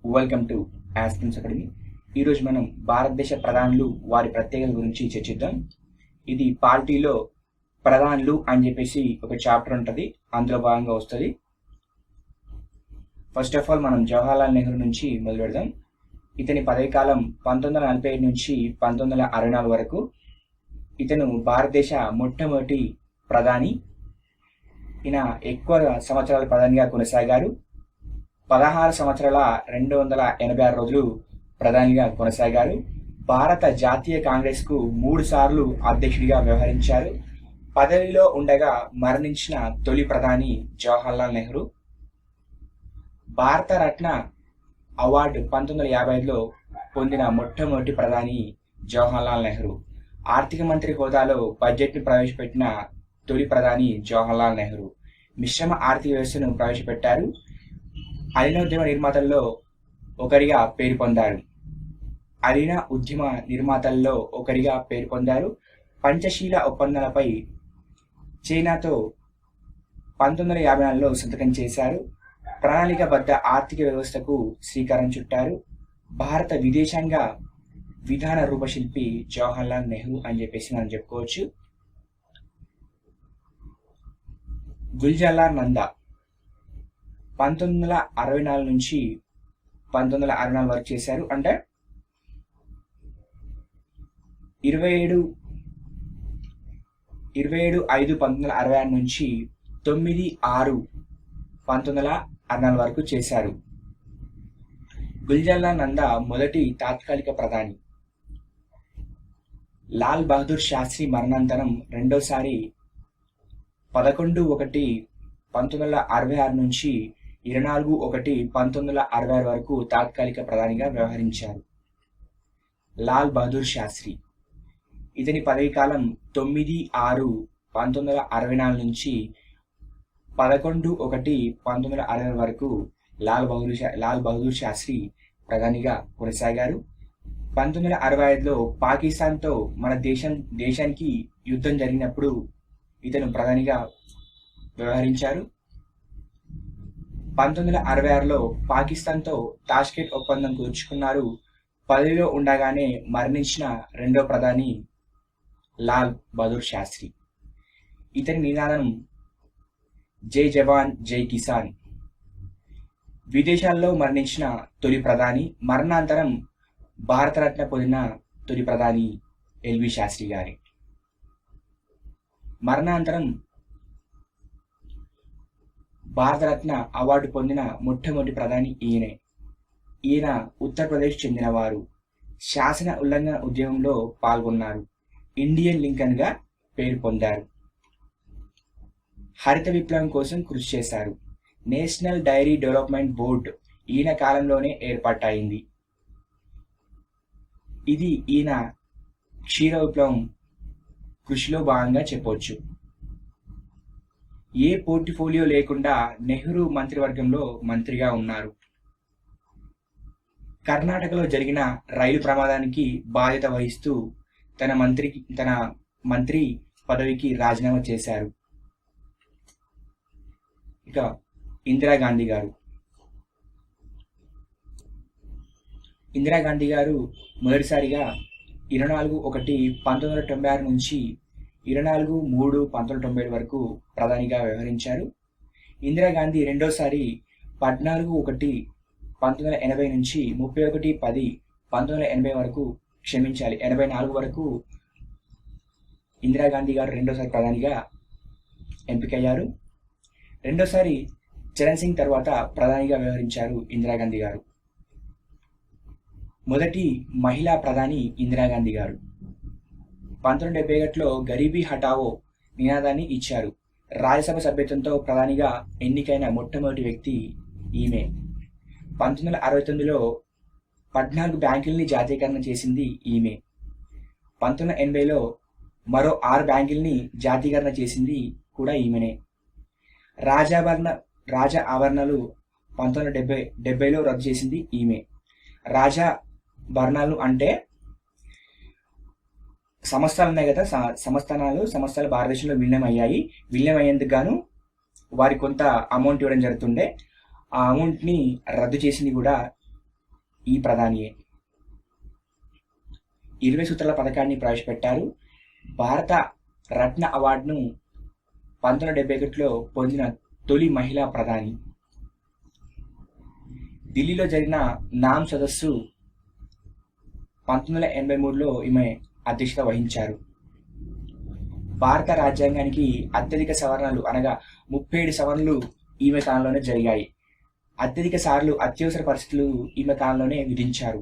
Welcome to ఆస్పిన్స్ academy. ఈరోజు మనం భారతదేశ ప్రధానులు వారి ప్రత్యేకత గురించి చర్చిద్దాం. ఇది పార్టీలో ప్రధానులు అని చెప్పేసి ఒక చాప్టర్ ఉంటుంది, అందులో భాగంగా వస్తుంది. ఫస్ట్ ఆఫ్ ఆల్ మనం జవహర్లాల్ నెహ్రూ నుంచి మొదలు పెడదాం. ఇతని పదవి కాలం 1945 నుంచి 1964 వరకు. ఇతను భారతదేశ మొట్టమొదటి ప్రధాని. ఈయన ఎక్కువ సంవత్సరాల ప్రధానిగా కొనసాగారు. 16 సంవత్సరాల 286 రోజులు ప్రధానిగా కొనసాగారు. భారత జాతీయ కాంగ్రెస్ కు 3 సార్లు అధ్యక్షుడిగా వ్యవహరించారు. పదవిలో ఉండగా మరణించిన తొలి ప్రధాని జవహర్లాల్ నెహ్రూ. భారత రత్న అవార్డు 1955లో పొందిన మొట్టమొదటి ప్రధాని జవహర్లాల్ నెహ్రూ. ఆర్థిక మంత్రి హోదాలో బడ్జెట్ ను ప్రవేశపెట్టిన తొలి ప్రధాని జవహర్లాల్ నెహ్రూ. మిశ్రమ ఆర్థిక వ్యవస్థను ప్రవేశపెట్టారు. అలీనా ఉద్యమ నిర్మాతల్లో ఒకరిగా పేరు పొందారు. పంచశీల ఒప్పందాలపై చైనాతో 1954లో సంతకం చేశారు. ప్రణాళికాబద్ధ ఆర్థిక వ్యవస్థకు శ్రీకారం చుట్టారు. భారత విదేశాంగ విధాన రూపశిల్పి జవహర్లాల్ నెహ్రూ అని చెప్పేసి మనం చెప్పుకోవచ్చు. గుల్జార్ నందా 1964 నుంచి 1964 వరకు చేశారు. అంటే 27/5/1966 నుంచి 9/6/1964 వరకు చేశారు. గుల్జార్ నందా మొదటి తాత్కాలిక ప్రధాని. లాల్ బహదూర్ శాస్త్రి మరణానంతరం రెండోసారి 11/1/1966 నుంచి 24/1/1966 వరకు తాత్కాలిక ప్రధానిగా వ్యవహరించారు లాల్ బహదూర్ శాస్త్రి. ఇతని పదవి కాలం 9/6/1964 నుంచి 11/1/1966 వరకు లాల్ బహదూర్ శాస్త్రి ప్రధానిగా కొనసాగారు. 1965లో పాకిస్తాన్తో మన దేశానికి యుద్ధం జరిగినప్పుడు ఇతను ప్రధానిగా వ్యవహరించారు. 1966లో పాకిస్తాన్తో తాష్కెంట్ ఒప్పందం కుదుర్చుకున్నారు. పదవిలో ఉండగానే మరణించిన రెండో ప్రధాని లాల్ బహదూర్ శాస్త్రి. ఇతని నినాదం జై జవాన్ జై కిసాన్. విదేశాల్లో మరణించిన తొలి ప్రధాని. మరణానంతరం భారతరత్న పొందిన తొలి ప్రధాని ఎల్వి శాస్త్రి గారి. మరణానంతరం భారతరత్న అవార్డు పొందిన మొట్టమొదటి ప్రధాని ఈయన ఉత్తరప్రదేశ్ చెందినవారు. శాసన ఉల్లంఘన ఉద్యమంలో పాల్గొన్నారు. ఇండియన్ లింకన్ గా పేరు పొందారు. హరిత విప్లవం కోసం కృషి చేశారు. నేషనల్ డైరీ డెవలప్మెంట్ బోర్డు ఈయన కాలంలోనే ఏర్పాటైంది. ఇది ఈయన క్షీర విప్లవం కృషిలో భాగంగా చెప్పవచ్చు. ఏ పోర్ట్ఫోలియో లేకుండా నెహ్రూ మంత్రివర్గంలో మంత్రిగా ఉన్నారు. కర్ణాటకలో జరిగిన రైలు ప్రమాదానికి బాధ్యత వహిస్తూ తన మంత్రి పదవికి రాజీనామా చేశారు. ఇక ఇందిరాగాంధీ గారు మొదటిసారిగా 24/1/1996 నుంచి 24/3/1997 వరకు ప్రధానిగా వ్యవహరించారు. ఇందిరాగాంధీ రెండోసారి 14/1/1980 నుంచి 31/10/1980 వరకు 84 వరకు ఇందిరాగాంధీ గారు రెండోసారి ప్రధానిగా ఎంపికయ్యారు. రెండోసారి చరణ్ సింగ్ తర్వాత ప్రధానిగా వ్యవహరించారు ఇందిరాగాంధీ గారు. మొదటి మహిళా ప్రధాని ఇందిరాగాంధీ గారు. 1971లో గరీబీ హఠావో నినాదాన్ని ఇచ్చారు. రాజ్యసభ సభ్యత్వంతో ప్రధానిగా ఎన్నికైన మొట్టమొదటి వ్యక్తి ఈమె. 1969లో 14 బ్యాంకుల్ని జాతీయకరణ చేసింది ఈమె. 1980లో మరో 6 బ్యాంకుల్ని జాతీయకరణ చేసింది కూడా ఈమెనే. రాజా ఆభరణాలు 1970లో రద్దు చేసింది ఈమె. రాజా భరణాలు అంటే సంస్థలు ఉన్నాయి కదా, సంస్థలు భారతదేశంలో విలీనం అయ్యేందుకు గాను వారికి కొంత అమౌంట్ ఇవ్వడం జరుగుతుండే. ఆ అమౌంట్ని రద్దు చేసింది కూడా ఈ ప్రధానియే. 20 సూత్రాల పథకాన్ని ప్రవేశపెట్టారు. భారత రత్న అవార్డును 1971లో పొందిన తొలి మహిళా ప్రధాని. ఢిల్లీలో జరిగిన నామ్ సదస్సు 1983లో ఈమె అధ్యక్షత వహించారు. భారత రాజ్యాంగానికి అత్యధిక సవరణలు అనగా 37 సవరణలు ఈమె కాలంలోనే జరిగాయి. అత్యధిక సార్లు అత్యవసర పరిస్థితులు ఈమె కాలంలోనే విధించారు.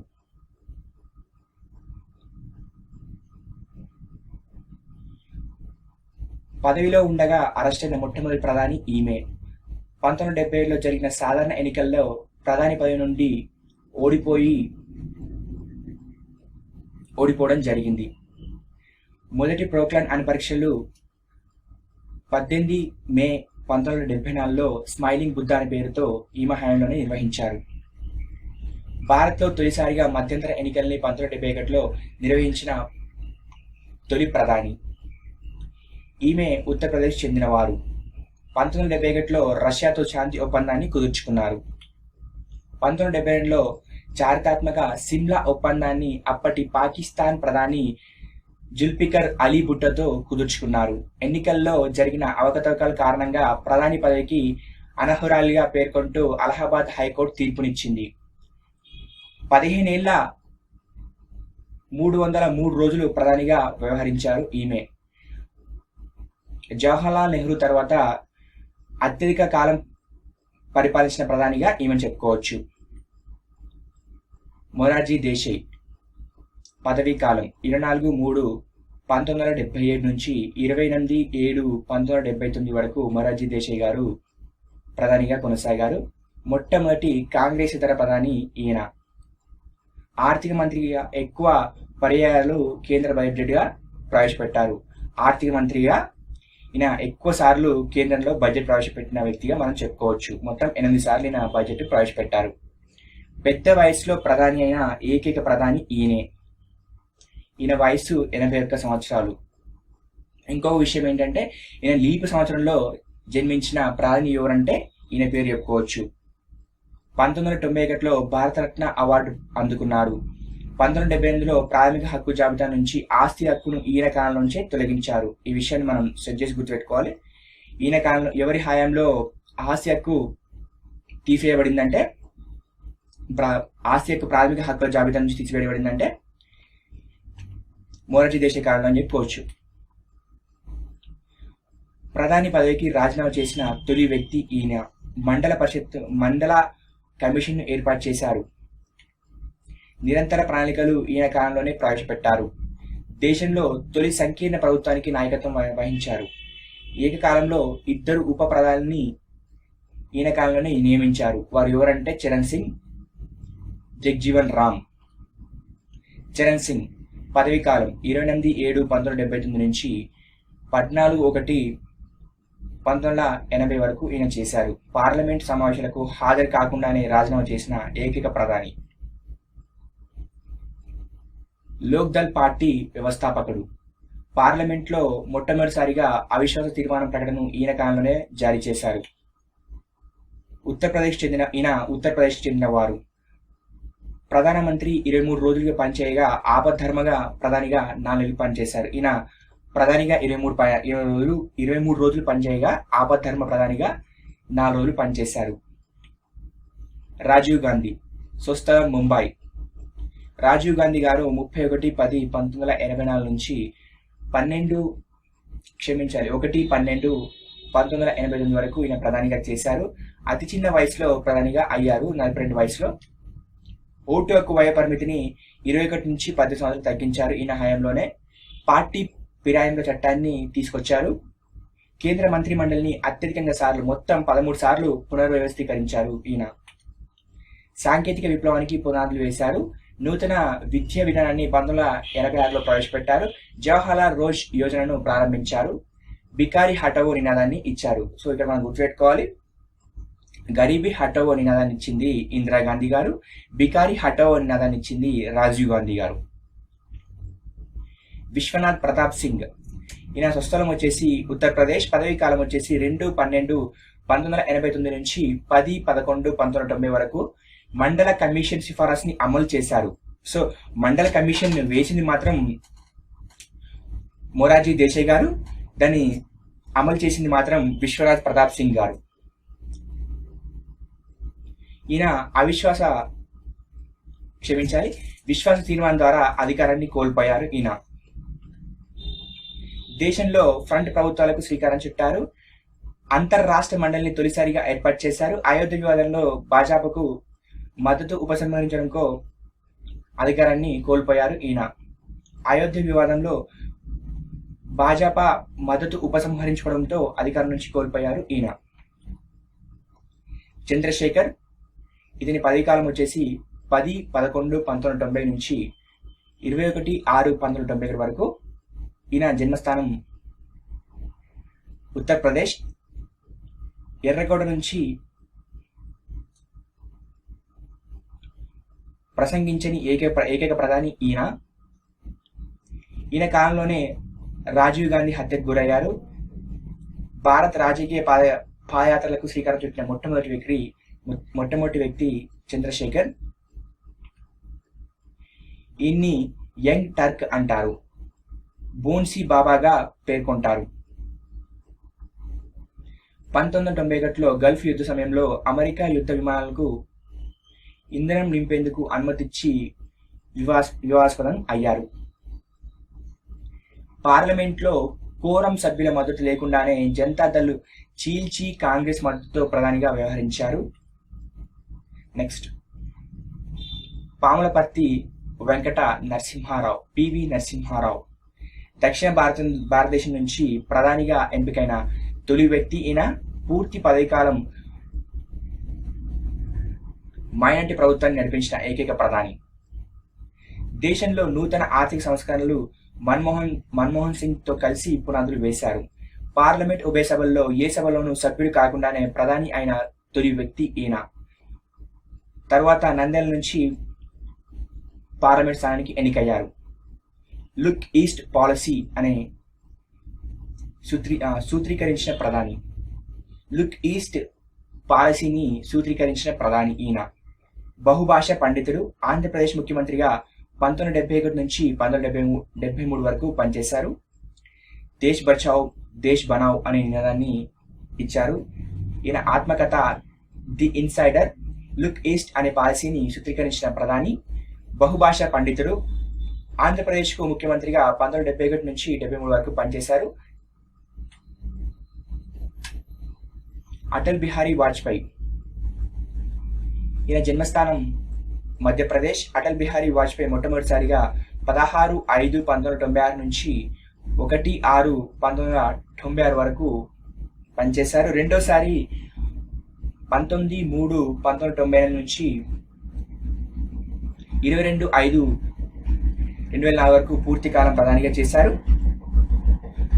పదవిలో ఉండగా అరెస్ట్ అయిన మొట్టమొదటి ప్రధాని ఈమె. 1977లో జరిగిన సాధారణ ఎన్నికల్లో ప్రధాని పదవి నుండి ఓడిపోవడం జరిగింది. మొదటి ప్రోక్లాన్ అణు పరీక్షలు 18 మే 1974లో స్మైలింగ్ బుద్ధ అనే పేరుతో ఈమె హయాంలోనే నిర్వహించారు. భారత్లో తొలిసారిగా మధ్యంతర ఎన్నికల్ని 1971లో నిర్వహించిన తొలి ప్రధాని ఈమె. ఉత్తరప్రదేశ్ చెందినవారు. 1971లో రష్యాతో శాంతి ఒప్పందాన్ని కుదుర్చుకున్నారు. 1972లో చారిత్రాత్మక సిమ్లా ఒప్పందాన్ని అప్పటి పాకిస్తాన్ ప్రధాని జుల్ఫికర్ అలీ భుట్టోతో కుదుర్చుకున్నారు. ఎన్నికల్లో జరిగిన అవకతవకల కారణంగా ప్రధాని పదవికి అనర్హురాలిగా పేర్కొంటూ అలహాబాద్ హైకోర్టు తీర్పునిచ్చింది. 15 ఏళ్ల 303 రోజులు ప్రధానిగా వ్యవహరించారు ఈమె. జవహర్లాల్ నెహ్రూ తర్వాత అత్యధిక కాలం పరిపాలించిన ప్రధానిగా ఈమెను చెప్పుకోవచ్చు. మొరార్జీ దేశాయ్ పదవీ కాలం 24/3/1977 నుంచి 28/7/1979 వరకు మొరార్జీ దేశాయ్ గారు ప్రధానిగా కొనసాగారు. మొట్టమొదటి కాంగ్రెస్ ఇతర ప్రధాని ఈయన. ఆర్థిక మంత్రిగా ఎక్కువ పర్యాయాలు కేంద్ర బడ్జెట్గా ప్రవేశపెట్టారు. ఆర్థిక మంత్రిగా ఈయన ఎక్కువ సార్లు కేంద్రంలో బడ్జెట్ ప్రవేశపెట్టిన వ్యక్తిగా మనం చెప్పుకోవచ్చు. మొత్తం 8 సార్లు ఈయన బడ్జెట్ ప్రవేశపెట్టారు. పెద్ద వయసులో ప్రధాని అయిన ఏకైక ప్రధాని ఈయనే. ఈయన వయసు 81 సంవత్సరాలు. ఇంకో విషయం ఏంటంటే ఈయన లీపు సంవత్సరంలో జన్మించిన ప్రధాని ఎవరంటే ఈయన పేరు చెప్పుకోవచ్చు. 1991లో భారతరత్న అవార్డు అందుకున్నారు. 1978లో ప్రాథమిక హక్కు జాబితా నుంచి ఆస్తి హక్కును ఈయన కాలం నుంచే తొలగించారు. ఈ విషయాన్ని మనం సెట్ చేసి గుర్తుపెట్టుకోవాలి. ఈయన కాలంలో ఎవరి హయాంలో ఆస్తి హక్కు తీసివేయబడిందంటే ఆస్తి హక్కు ప్రాథమిక హక్కుల జాబితా నుంచి తీసివేయబడిందంటే మొరార్జీ దేశాయ్ కాలంలో అని చెప్పుకోవచ్చు. ప్రధాని పదవికి రాజీనామా చేసిన తొలి వ్యక్తి ఈయన. మండల కమిషన్ ఏర్పాటు చేశారు. నిరంతర ప్రణాళికలు ఈయన కాలంలోనే ప్రవేశపెట్టారు. దేశంలో తొలి సంకీర్ణ ప్రభుత్వానికి నాయకత్వం వహించారు. ఏకకాలంలో 2 ఉప ప్రధాని ఈయన కాలంలోనే నియమించారు. వారు ఎవరంటే చరణ్ సింగ్, జగ్జీవన్ రామ్. చరణ్ సింగ్ పదవీ కాలం 28/7/1979 నుంచి 14/1/1980 వరకు ఈయన చేశారు. పార్లమెంట్ సమావేశాలకు హాజరు కాకుండానే రాజీనామా చేసిన ఏకైక ప్రధాని. లోక్దళ్ పార్టీ వ్యవస్థాపకుడు. పార్లమెంట్లో మొట్టమొదటిసారిగా అవిశ్వాస తీర్మానం ప్రకటనను ఈయన కాలంలోనే జారీ చేశారు. ఉత్తరప్రదేశ్ చెందిన వారు. ప్రధానమంత్రి 23 రోజులుగా పనిచేయగా ఆపద్ధర్మగా ప్రధానిగా 4 నెలలు పనిచేశారు. ఈయన ప్రధానిగా 23 రోజులు పనిచేయగా ఆపద్ధర్మ ప్రధానిగా 4 రోజులు పనిచేశారు. రాజీవ్ గాంధీ స్వస్థలం ముంబై. రాజీవ్ గాంధీ గారు 31/10/1984 నుంచి 1/12/1989 వరకు ఈయన ప్రధానిగా చేశారు. అతి చిన్న వయసులో ప్రధానిగా అయ్యారు. 42 వయసులో. ఓటు హక్కు వయ పరిమితిని 21 నుంచి 10 సంవత్సరాలు తగ్గించారు. ఈయన హయాంలోనే పార్టీ ఫిరాయింపుల చట్టాన్ని తీసుకొచ్చారు. కేంద్ర మంత్రి మండలిని అత్యధికంగా సార్లు మొత్తం 13 సార్లు పునర్వ్యవస్థీకరించారు. ఈయన సాంకేతిక విప్లవానికి పునాదులు వేశారు. నూతన విద్యా విధానాన్ని 1986లో ప్రవేశపెట్టారు. జవహర్లాల్ రోజ్ యోజనను ప్రారంభించారు. బికారి హటావో నినాదాన్ని ఇచ్చారు. సో ఇక్కడ మనం గుర్తుపెట్టుకోవాలి, గరీబీ హటావో నినాదాన్ని ఇచ్చింది ఇందిరాగాంధీ గారు, బికారి హటావో నినాదాన్ని ఇచ్చింది రాజీవ్ గాంధీ గారు. విశ్వనాథ్ ప్రతాప్ సింగ్, ఈయన స్వస్థలం వచ్చేసి ఉత్తరప్రదేశ్. పదవీ కాలం వచ్చేసి 2/12/1989 నుంచి 10/11/1990 వరకు. మండల కమిషన్ సిఫారసుని అమలు చేశారు. సో మండల కమిషన్ వేసింది మాత్రం మొరార్జీ దేశాయ్ గారు, దాన్ని అమలు చేసింది మాత్రం విశ్వరాజ్ ప్రతాప్ సింగ్ గారు. ఈయన విశ్వాస తీర్మానం ద్వారా అధికారాన్ని కోల్పోయారు. ఈయన దేశంలో ఫ్రంట్ ప్రభుత్వాలకు శ్రీకారం చుట్టారు. అంతర్రాష్ట్ర మండలిని తొలిసారిగా ఏర్పాటు చేశారు. అయోధ్య వివాదంలో భాజపాకు మద్దతు ఉపసంహరించడంతో అధికారాన్ని కోల్పోయారు ఈయన. అయోధ్య వివాదంలో భాజపా మద్దతు ఉపసంహరించుకోవడంతో అధికారం నుంచి కోల్పోయారు ఈయన. చంద్రశేఖర్, ఇతని పదవీ కాలం వచ్చేసి 10-11-1990 నుంచి 21-6-1991 వరకు. ఈయన జన్మస్థానం ఉత్తరప్రదేశ్. ఎర్రగౌడ నుంచి ప్రసంగించని ఏకైక ప్రధాని ఈయన. ఈయన కాలంలోనే రాజీవ్ గాంధీ హత్యకు గురయ్యారు. భారత రాజకీయ పాదయాత్రలకు శ్రీకారం చుట్టిన మొట్టమొదటి వ్యక్తి చంద్రశేఖర్. ఈయన్ని యంగ్ టర్క్ అంటారు, బోన్సీ బాబాగా పేర్కొంటారు. 1991లో గల్ఫ్ యుద్ధ సమయంలో అమెరికా యుద్ధ విమానాలకు ఇంధనం నింపేందుకు అనుమతిచ్చి వివాదాస్పదం అయ్యారు. పార్లమెంట్లో కోరం సభ్యుల మద్దతు లేకుండానే జనతాదళ్ చీల్చి కాంగ్రెస్ మద్దతుతో ప్రధానిగా వ్యవహరించారు. Next, Pamulaparthi Venkata Narasimha Rao, PV Narasimha Rao. దక్షిణ భారతదేశం నుంచి ప్రధానిగా ఎంపికైన తొలి వ్యక్తి ఈయన. పూర్తి పదవీకాలం మైనారిటీ ప్రభుత్వాన్ని నడిపించిన ఏకైక ప్రధాని. దేశంలో నూతన ఆర్థిక సంస్కరణలు మన్మోహన్ సింగ్ తో కలిసి పునాదులు వేశారు. పార్లమెంట్ ఉభయ సభల్లో ఏ సభలోనూ సభ్యుడు కాకుండానే ప్రధాని అయిన తొలి వ్యక్తి ఈయన. తర్వాత నంద్యాల నుంచి పార్లమెంట్ స్థానానికి ఎన్నికయ్యారు. లుక్ ఈస్ట్ పాలసీ అనే సూత్రీకరించిన ప్రధాని. లుక్ ఈస్ట్ పాలసీని సూత్రీకరించిన ప్రధాని ఈయన. బహుభాషా పండితుడు. ఆంధ్రప్రదేశ్ ముఖ్యమంత్రిగా 1971 నుంచి 1973 వరకు పనిచేశారు. దేశ్ బచావ్ దేశ్ బనావ్ అనే నినాదాన్ని ఇచ్చారు. ఈయన ఆత్మకథ ది ఇన్సైడర్ లుక్ ఈస్ట్ అనే పాలసీని సూత్రీకరించిన ప్రధాని. బహుభాషా పండితుడు. ఆంధ్రప్రదేశ్కు ముఖ్యమంత్రిగా 1971 నుంచి 73 వరకు పనిచేశారు. అటల్ బిహారీ వాజ్పేయి. ఈయన జన్మస్థానం మధ్యప్రదేశ్. అటల్ బిహారీ వాజ్పేయి మొట్టమొదటిసారిగా 16-5-1996 నుంచి 1-6-1996 వరకు పనిచేశారు. రెండోసారి 19-3-1998 నుంచి 22-5-2004 వరకు పూర్తి కాలం ప్రధానిగా చేశారు.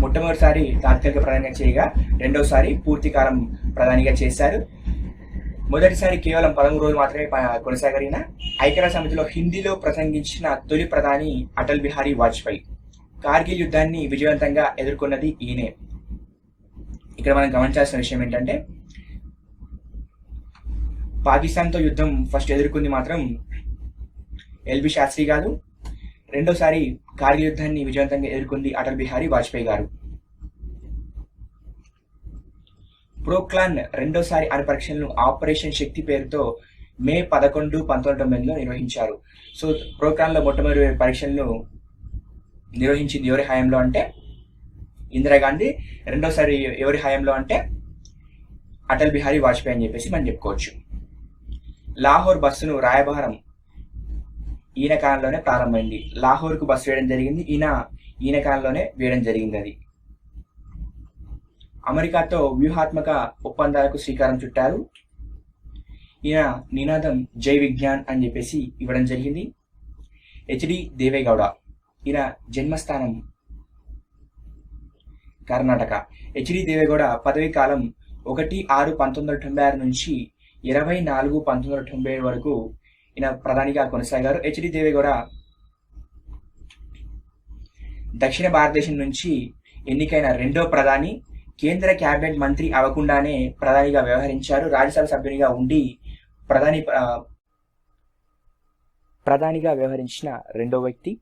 మొట్టమొదటిసారి తాత్కాలిక ప్రధానిగా చేయగా రెండోసారి పూర్తి కాలం ప్రధానిగా చేశారు. మొదటిసారి కేవలం 13 రోజులు మాత్రమే కొనసాగిన. ఐక్యరాజ్య సమితిలో హిందీలో ప్రసంగించిన తొలి ప్రధాని అటల్ బిహారీ వాజ్పేయి. కార్గిల్ యుద్ధాన్ని విజయవంతంగా ఎదుర్కొన్నది ఈయనే. ఇక్కడ మనం గమనించాల్సిన విషయం ఏంటంటే, పాకిస్తాన్తో యుద్ధం ఫస్ట్ ఎదుర్కొంది మాత్రం ఎల్బి శాస్త్రి గారు. రెండోసారి కార్గిల్ యుద్ధాన్ని విజయవంతంగా ఎదుర్కొంది అటల్ బిహారీ వాజ్పేయి గారు. ప్రోక్లాన్ రెండోసారి అణు పరీక్షలను ఆపరేషన్ శక్తి పేరుతో మే 11, 1990లో నిర్వహించారు. సో ప్రోక్లాన్లో మొట్టమొదటి పరీక్షలను నిర్వహించింది ఎవరి హయాంలో అంటే ఇందిరాగాంధీ. రెండోసారి ఎవరి హయాంలో అంటే అటల్ బిహారీ వాజ్పేయి అని చెప్పేసి మనం చెప్పుకోవచ్చు. లాహోర్ బస్సును రాయబారం ఈయన కాలంలోనే ప్రారంభమైంది. లాహోర్కు బస్సు వేయడం జరిగింది. ఈయన కాలంలోనే వేయడం జరిగింది. అది అమెరికాతో వ్యూహాత్మక ఒప్పందాలకు శ్రీకారం చుట్టారు. ఈయన నినాదం జై విజ్ఞాన్ అని చెప్పేసి ఇవ్వడం జరిగింది. హెచ్డి దేవేగౌడ. ఈయన జన్మస్థానం కర్ణాటక. హెచ్డి దేవేగౌడ పదవీ కాలం 1-6-1996 నుంచి 24-1997 వరకు ఈయన ప్రధానిగా కొనసాగారు. హెచ్డి దేవేగౌడ దక్షిణ భారతదేశం నుంచి ఎన్నికైన రెండో ప్రధాని. కేంద్ర క్యాబినెట్ మంత్రి అవ్వకుండానే ప్రధానిగా వ్యవహరించారు. రాజ్యసభ సభ్యునిగా ఉండి ప్రధానిగా వ్యవహరించిన రెండో వ్యక్తి.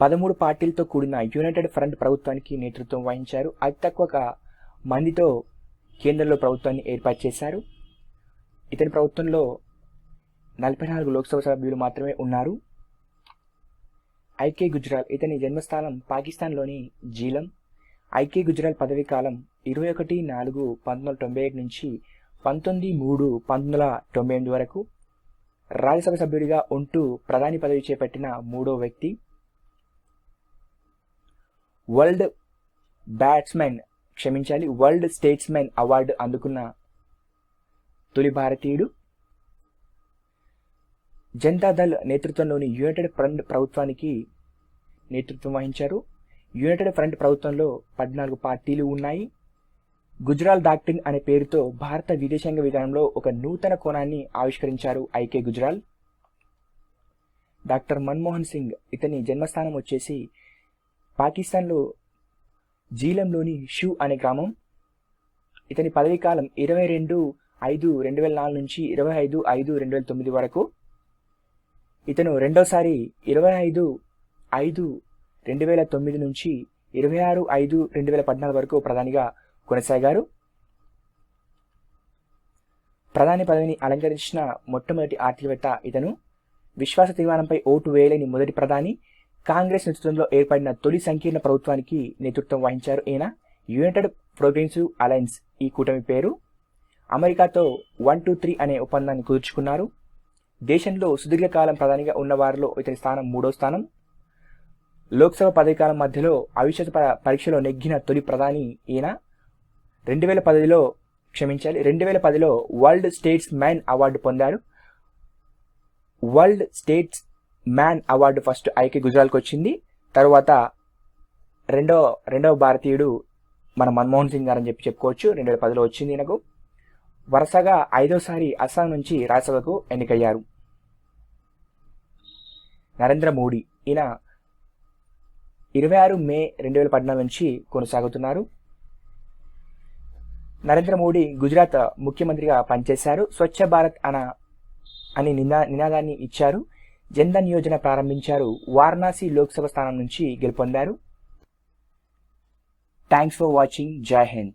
13 పార్టీలతో కూడిన యునైటెడ్ ఫ్రంట్ ప్రభుత్వానికి నేతృత్వం వహించారు. అతి తక్కువ మందితో కేంద్రంలో ప్రభుత్వాన్ని ఏర్పాటు చేశారు. ఇతని ప్రభుత్వంలో 44 లోక్సభ సభ్యులు మాత్రమే ఉన్నారు. ఐకే గుజ్రాల్ ఇతని జన్మస్థానం పాకిస్తాన్లోని జీలం. ఐకే గుజ్రాల్ పదవీ కాలం 21/4/1997 నుంచి 19/3/1998 వరకు. రాజ్యసభ సభ్యుడిగా ఉంటూ ప్రధాని పదవి చేపట్టిన మూడో వ్యక్తి. వరల్డ్ స్టేట్స్మెన్ అవార్డు అందుకున్న తొలి భారతీయుడు. జనతాదళ్ నేతృత్వంలోని యునైటెడ్ ఫ్రంట్ ప్రభుత్వానికి నేతృత్వం వహించారు. యునైటెడ్ ఫ్రంట్ ప్రభుత్వంలో 14 పార్టీలు ఉన్నాయి. గుజ్రాల్ డాక్ట్రిన్ అనే పేరుతో భారత విదేశాంగ విధానంలో ఒక నూతన కోణాన్ని ఆవిష్కరించారు ఐకే గుజ్రాల్. డాక్టర్ మన్మోహన్ సింగ్ ఇతని జన్మస్థానం వచ్చేసి పాకిస్తాన్లో జీలంలోని షూ అనే గ్రామం. ఇతని పదవీ కాలం 22/5/2004 నుంచి 25/5/2009 వరకు. ఇతను రెండోసారి 25/5/2009 నుంచి 26/5/2014 వరకు ప్రధానిగా కొనసాగారు. ప్రధాని పదవిని అలంకరించిన మొట్టమొదటి ఆర్థికవేత్త ఇతను. విశ్వాస తీర్మానంపై ఓటు వేయలేని మొదటి ప్రధాని. కాంగ్రెస్ నేతృత్వంలో ఏర్పడిన తొలి సంకీర్ణ ప్రభుత్వానికి నేతృత్వం వహించారు ఈయన. యునైటెడ్ ప్రోగ్రెసివ్ అలయన్స్ ఈ కూటమి పేరు. అమెరికాతో 1-2-3 అనే ఒప్పందాన్ని కుదుర్చుకున్నారు. దేశంలో సుదీర్ఘకాలం ప్రధానిగా ఉన్న వారిలో ఇతని స్థానం 3వ స్థానం. లోక్సభ పదవీకాలం మధ్యలో అవిశ్వాస పరీక్షలో నెగ్గిన తొలి ప్రధాని ఈయన. 2010లో వరల్డ్ స్టేట్స్ మ్యాన్ అవార్డు పొందారు. World statesman award first I గుజ్రాల్కి వచ్చింది. తర్వాత రెండవ భారతీయుడు మన మన్మోహన్ సింగ్ గారు అని చెప్పుకోవచ్చు. 2010లో వచ్చింది ఈయనకు. వరుసగా 5వసారి అస్సాం నుంచి రాజ్యసభకు ఎన్నికయ్యారు. నరేంద్ర మోడీ ఈయన 26 మే 2014 నుంచి కొనసాగుతున్నారు. నరేంద్ర మోడీ గుజరాత్ ముఖ్యమంత్రిగా పనిచేశారు. స్వచ్ఛ భారత్ అని నినాదాన్ని ఇచ్చారు. జన్ధన్ యోజన ప్రారంభించారు. వారణాసి లోక్సభ స్థానం నుంచి గెలుపొందారు. Thanks for watching. జై హింద్.